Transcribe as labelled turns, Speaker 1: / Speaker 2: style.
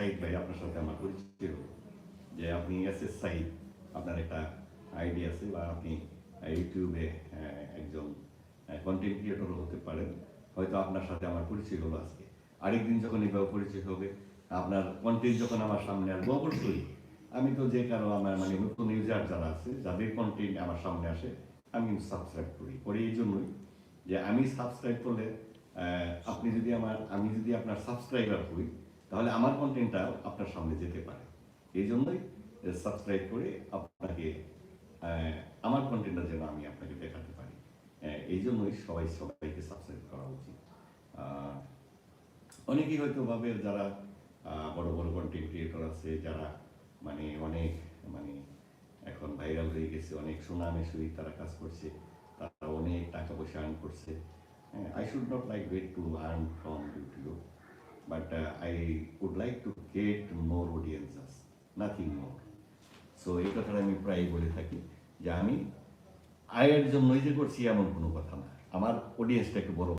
Speaker 1: সাইদ ভাই, আপনার সাথে আমার পরিচয় হলো যে আপনি এস সাইদ, আপনার একটা আইডি আছে বা আপনি ইউটিউবে একজন কন্টেন্ট ক্রিয়েটর হতে পারেন। হয়তো আপনার সাথে আমার পরিচয় হলো আজকে, আরেকদিন যখন এইভাবে পরিচয় হবে, আপনার কন্টেন্ট যখন আমার সামনে আসবে, অবশ্যই আমি তো যে কারো আমার মানে নতুন ইউজার যারা আছে, যাদের কন্টেন্ট আমার সামনে আসে, আমি কিন্তু সাবস্ক্রাইব করি এই জন্যই যে আমি সাবস্ক্রাইব করলে আমি যদি আপনার সাবস্ক্রাইবার হই, তাহলে আমার কন্টেন্টটা আপনার সামনে যেতে পারে। এই জন্যই সাবস্ক্রাইব করে আপনাকে আমার কন্টেন্টটা যেন আমি আপনাকে দেখাতে পারি, এই জন্যই সবাইকে সাবস্ক্রাইব করা উচিত। অনেকেই হয়তো ভাবে যারা বড় বড় কন্টেন্ট ক্রিয়েটর আছে, যারা মানে অনেক মানে এখন ভাইরাল হয়ে গেছে, অনেক সুনামের সহিত তারা কাজ করছে, তারা অনেক টাকা পয়সা আর্ন করছে। I should not like wait to earn from YouTube, but I would like to get more audiences, nothing more. So এই কথাটা আমি প্রায় বলে থাকি যে আমি আয়ের জন্যই যে করছি এমন কোনো কথা না, আমার অডিয়েন্সটা একটু বড়